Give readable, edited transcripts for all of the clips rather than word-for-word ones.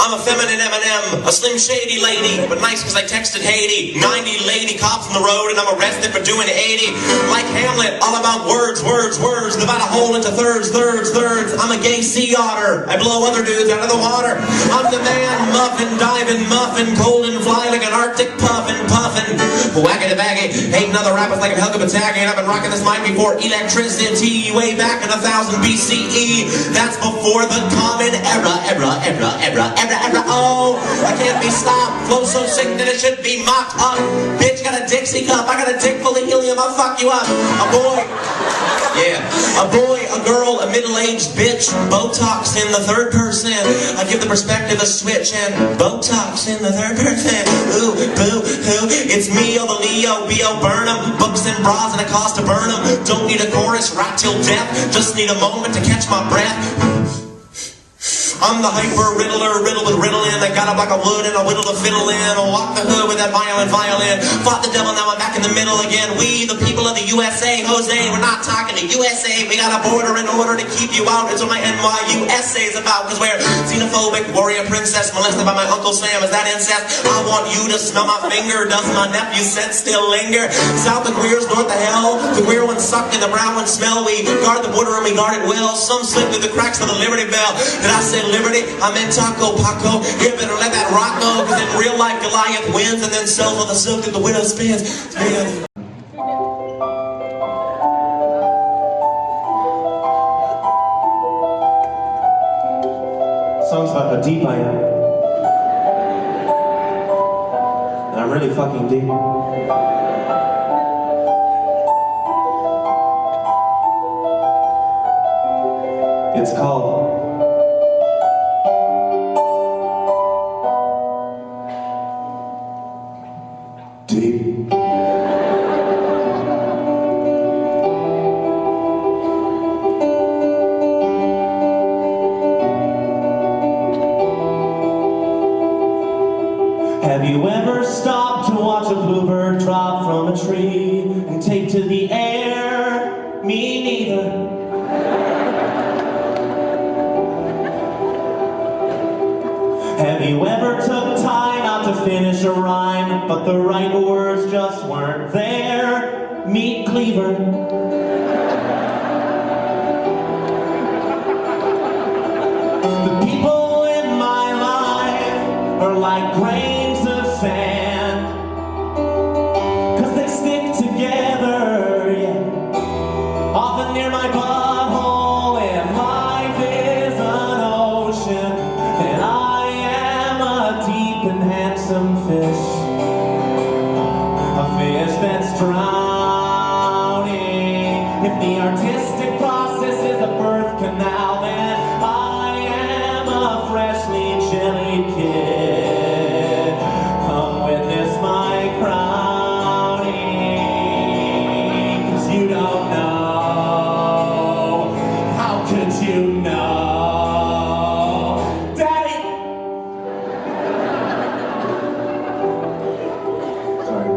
I'm a feminine M&M, a slim shady lady, but nice because I texted Haiti. 90 lady cops on the road and I'm arrested for doing 80. Like Hamlet, all about words, divide a hole into thirds. I'm a gay sea otter, I blow other dudes out of the water. I'm the man, muffin, diving, muffin, cold and fly like an Arctic puffin. Waggity baggy, ain't another rapper's like a hell of a tag, and I've been rocking this mic before electricity, way back in 1000 BCE. That's before the common era. Oh, I can't be stopped. Flow so sick that it should be mocked up. Bitch got a Dixie cup, I got a dick full of helium, I'll fuck you up. A boy, a girl, a middle-aged bitch. Botox in the third person. I give the perspective a switch and Botox in the third person. Ooh, boo, hoo. It's me, the Leo, B.O. Burnham. Books and bras and a cost to burn 'em. Don't need a chorus, rap till death. Just need a moment to catch my breath. I'm the hyper riddler, riddled with Ritalin. I got up like a wood and I whittled a fiddle in. I'll walk the hood with that violin. Fought the devil, now I'm back in the middle again. We, the people of the USA, Jose, we're not talking to USA. We got a border in order to keep you out. It's what my NYU essay's about. Cause we're xenophobic, warrior princess, molested by my Uncle Sam. Is that incest? I want you to smell my finger. Does my nephew's scent still linger? South the queers, north the hell. The queer ones suck and the brown ones smell. We guard the border and we guard it well. Some slip through the cracks of the Liberty Bell. Did I say Liberty? I meant Taco Paco. You better let that rock go, cause in real life Goliath wins and then sells all the silk that the widow spins. Song's about how deep I am. And I'm really fucking deep. It's called Deep. Have you ever stopped to watch a bluebird drop from a tree and take to the air? Me neither. Have you ever took time out to finish a rhyme, but the right words just weren't there? Meet Cleaver. The people in my life are like grains of sand, 'cause they stick together, yeah. Often near my butthole, and life is an ocean, and I am a deep and handsome fish. A fish that's drowning. If the artistic process is a birth canal, then I am a freshly jellied kid. Come witness my crowning, 'cause you don't know. How could you know? Daddy! Sorry.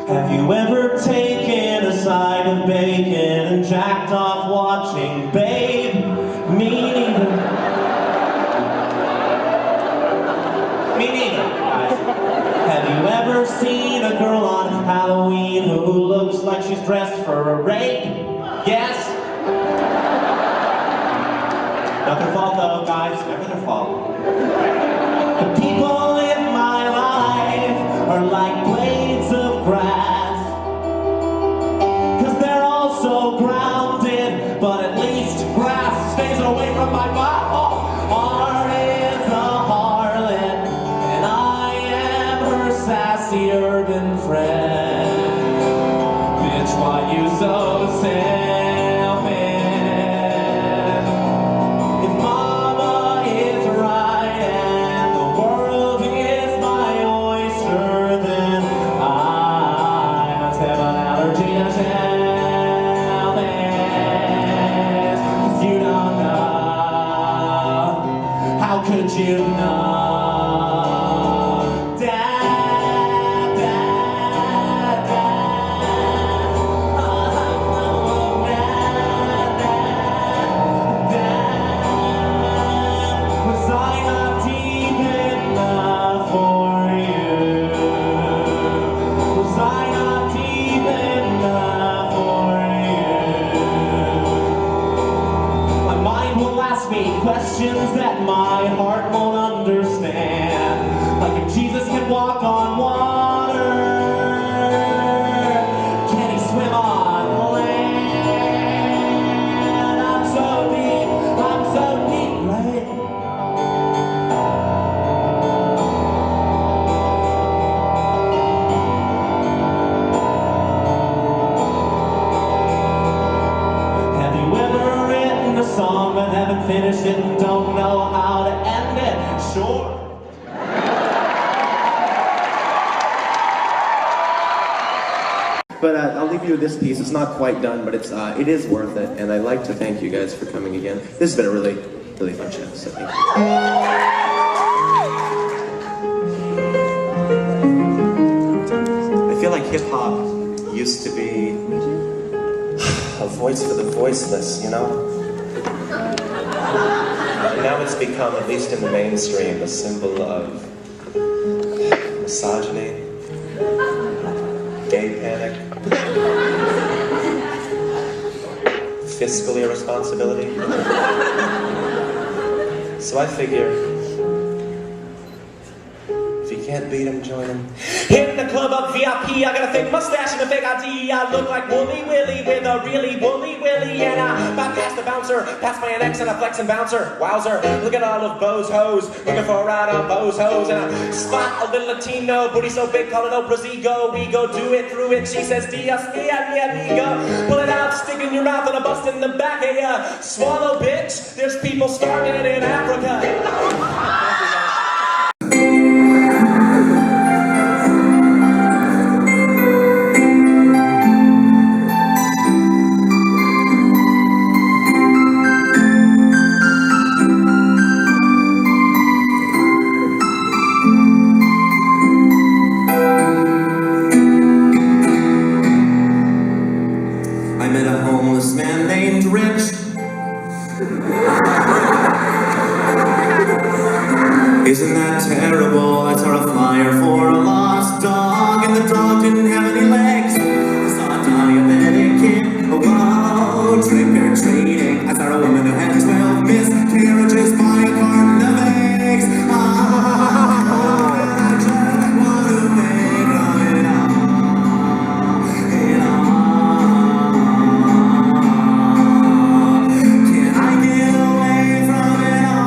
Have you ever taken a side of bacon and jacked off watching Babe? Me neither. Me neither, guys. Have you ever seen a girl on Halloween who looks like she's dressed for a rape? Yes? Not their fault though, guys. Never their fault. The people in my life are like blades of grass, 'cause they're all so grounded, but at least grass stays away from my butthole. Art is a harlot, and I am her sassy urban friend. Bitch, why you so selfish? If mama is right and the world is my oyster, then I must have an allergy to shellfish. 'Cause you don't know. How could you know? 'Cause But I'll leave you with this piece. It's not quite done, but it is worth it. And I'd like to thank you guys for coming again. This has been a really, really fun show, so thank you. I feel like hip-hop used to be a voice for the voiceless, you know? And now it's become, at least in the mainstream, a symbol of misogyny, gay panic, fiscal irresponsibility. So I figure, if you can't beat him, join him. In the club of VIP, I got a fake mustache and a fake ID. I look like Wooly Willy with a really woolly willy. And I bypass the bouncer, pass my NX and a flexing bouncer. Wowzer, look at all of Bo's hoes, looking for a ride on Bo's hoes. And I spot a little Latino, booty so big, call it Oprah's ego. We go do it through it, she says, Dios mia, mi amiga. Pull it out, stick in your mouth and a bust in the back. Hey, swallow, bitch, there's people starving in Africa. Isn't that terrible? I saw a flyer for a lost dog, and the dog didn't have any legs. I saw a diabetic kid, oh wow, trick-or-treating. I saw a woman who had 12 miscarriages by a carton of eggs. I just want to make of it all. Can I get away from it all?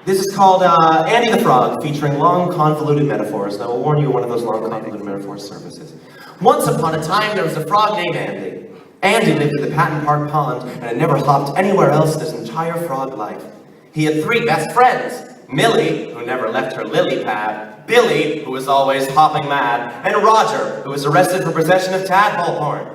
This is called Andy the Frog, featuring long, convoluted metaphors. And I will warn you, one of those long, convoluted metaphors surfaces. Once upon a time, there was a frog named Andy. Andy lived in the Patton Park Pond and had never hopped anywhere else in his entire frog life. He had 3 best friends. Millie, who never left her lily pad, Billy, who was always hopping mad, and Roger, who was arrested for possession of tadpole porn.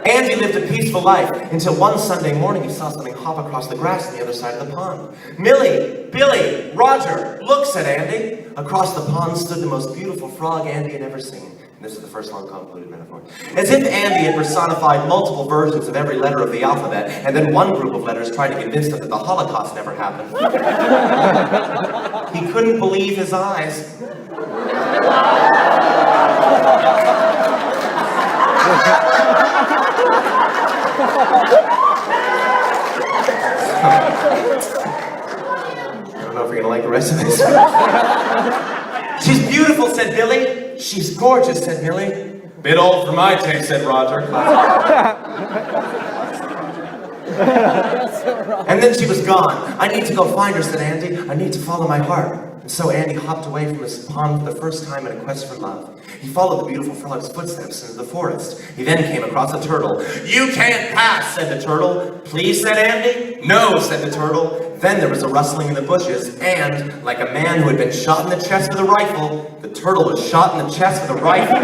Andy lived a peaceful life until one Sunday morning he saw something hop across the grass on the other side of the pond. Millie, Billy, Roger, look, said Andy. Across the pond stood the most beautiful frog Andy had ever seen. And this is the first long convoluted metaphor. As if Andy had personified multiple versions of every letter of the alphabet, and then one group of letters tried to convince him that the Holocaust never happened. He couldn't believe his eyes. I don't know if you're gonna like the rest of this. She's beautiful, said Billy. She's gorgeous, said Millie. Bit old for my taste, said Roger. And then she was gone. I need to go find her, said Andy. I need to follow my heart. And so Andy hopped away from his pond for the first time in a quest for love. He followed the beautiful frog's footsteps into the forest. He then came across a turtle. You can't pass, said the turtle. Please, said Andy. No, said the turtle. Then there was a rustling in the bushes, and, like a man who had been shot in the chest with a rifle, the turtle was shot in the chest with a rifle.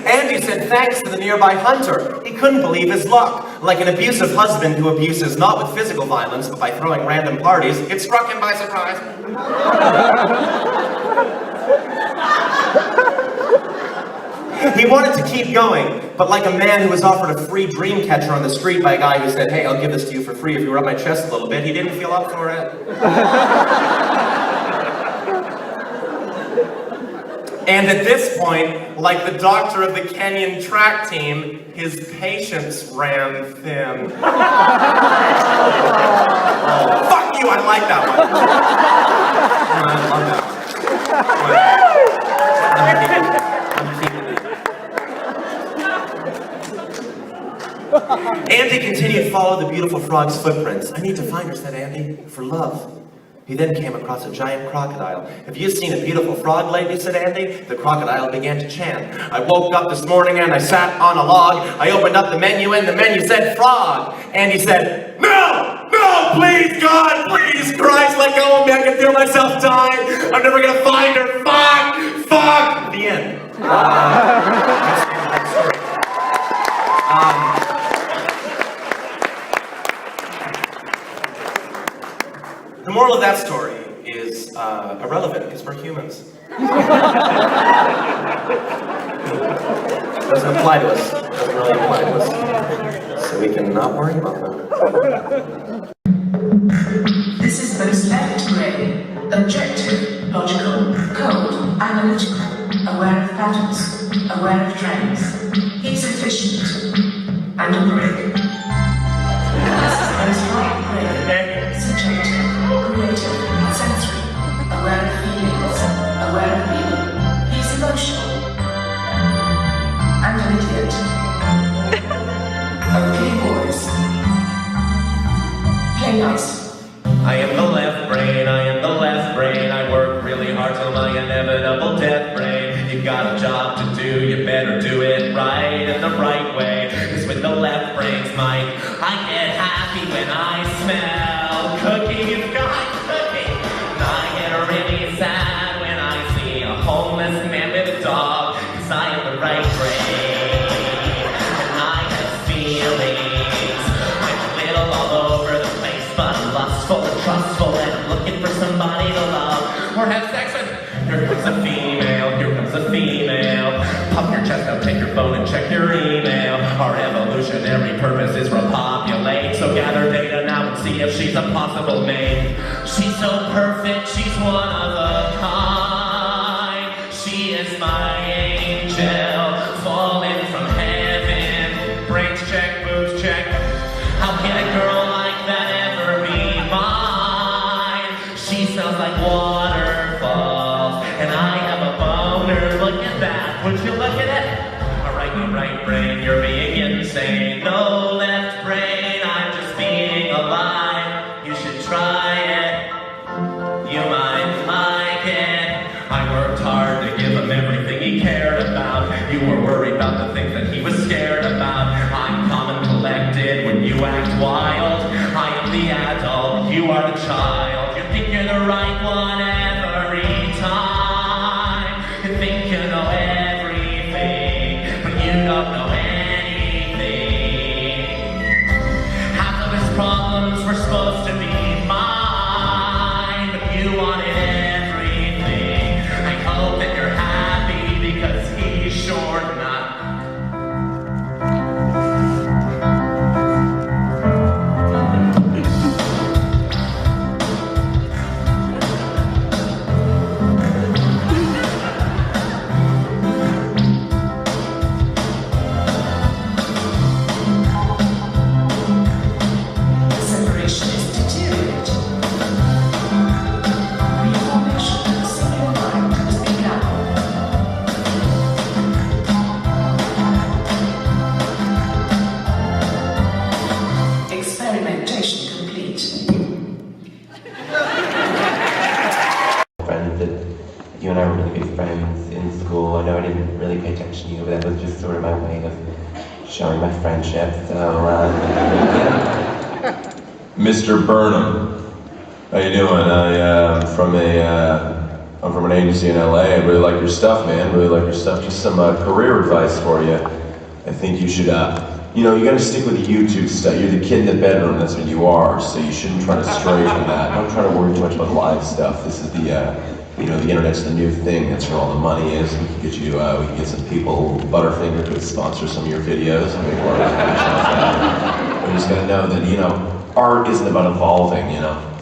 Andy said thanks to the nearby hunter. He couldn't believe his luck. Like an abusive husband who abuses not with physical violence, but by throwing random parties, it struck him by surprise. He wanted to keep going, but like a man who was offered a free dream catcher on the street by a guy who said, hey, I'll give this to you for free if you rub my chest a little bit, he didn't feel up for it. And at this point, like the doctor of the Kenyan track team, his patience ran thin. Fuck you, I like that one. I love that one. Andy continued to follow the beautiful frog's footprints. I need to find her, said Andy, for love. He then came across a giant crocodile. Have you seen a beautiful frog lately, said Andy? The crocodile began to chant. I woke up this morning and I sat on a log. I opened up the menu and the menu said frog. Andy said, no, no, please, God, please, Christ, let go of me. I can feel myself dying. I'm never gonna find her. Fuck, fuck. The end. The moral of that story is irrelevant because we're humans. Doesn't apply to us. Doesn't really apply to us. So we can not worry about that. This is most left brain. Objective, logical, cold, analytical, aware of patterns, aware of trends. He's efficient and a prick. This is most right brain. Subjective, creative, sensory, aware of feelings, aware of people. He's emotional and an idiot. Okay, boys. Play nice. I am the left brain, I am the left brain. I work really hard till my inevitable death brain. You got a job to do, you better do it right and the right way. Cause with the left brain's mind, I get happy when I smell cookies, God, cookies. And I get really sad when I see a homeless man with a dog. Cause I am the right brain, and I have feelings. I'm a little all over the place, but I'm lustful and trustful, and I'm looking for somebody to love or have sex with. Here comes a female, here comes a female. Pop your chest out, take your phone and check your email. Our evolutionary purpose is repopulate. So gather data now and see if she's a possible mate. She's so perfect, she's one of a kind. She is my angel, falling from heaven. Brains check, boobs check. How can a girl like that ever be mine? She smells like waterfalls, and I have a boner. Look at that, would you look at it? Alright, you right brain, you're being insane. No left brain, I'm just being alive. You should try it, you might like it. I worked hard to give him everything he cared about. You were worried about the things that he was scared about. I'm calm and collected when you act wild. I am the adult, you are the child. You think you're the right one every time. You think you know everything, but you don't know anything. Half of his problems were supposed to be mine, but you wanted everything. I hope that you're happy because he's sure not. Separation is deteriorating. Reformation of the singular mind has begun. Experimentation complete. Friend that you and I were really good friends in school. I know I didn't really pay attention to you, but that was just sort of my way of showing my friendship. So, yeah. Mr. Burnham, how you doing? I'm from an agency in LA. I really like your stuff, man. Really like your stuff. Just some career advice for you. I think you should, you gotta stick with the YouTube stuff. You're the kid in the bedroom. That's what you are. So you shouldn't try to stray from that. Don't try to worry too much about live stuff. This is the, the internet's the new thing. That's where all the money is. We can get you, we can get some people. Butterfinger could sponsor some of your videos. And make more information off that. We're just gonna know that, art isn't about evolving,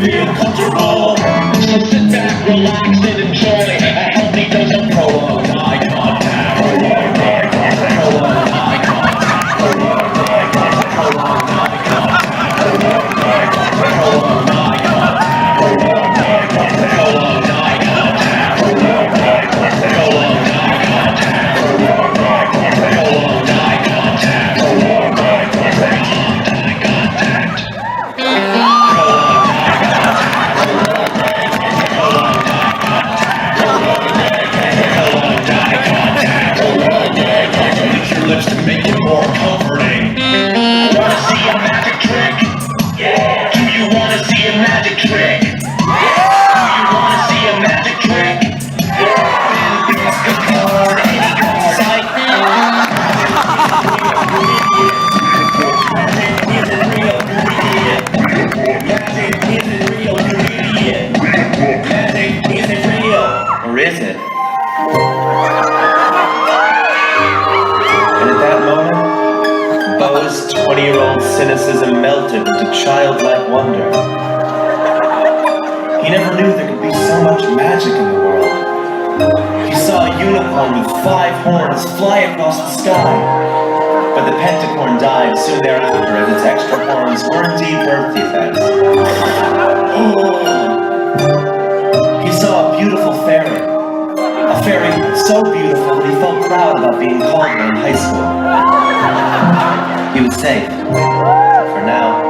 feel comfortable. Sit back, relax, and enjoy a healthy dose of prolonged eye contact. Prolonged eye contact. Prolonged eye contact. Prolonged eye contact. Prolonged eye contact. Prolonged eye contact. Prolonged eye contact. Prolonged eye contact. Prolonged eye contact. Prolonged eye contact. Prolonged eye contact. Prolonged eye contact. Prolonged eye contact. Prolonged eye lips to make it more comforting. Wanna see a magic trick? Yeah. Do you wanna see a magic trick? Yeah. Do you wanna see a magic trick? Yeah. Pick a card, any card. Sight. Magic isn't real, you idiot. Magic isn't real, you idiot. Magic isn't real. Or is it? And at that moment, Bo's 20-year-old cynicism melted into childlike wonder. He never knew there could be so much magic in the world. He saw a unicorn with 5 horns fly across the sky. But the pentacorn died soon thereafter, as its extra horns were indeed birth defects. He saw a beautiful fairy. A fairy so beautiful that he felt proud about being called one in high school. He was safe. For now.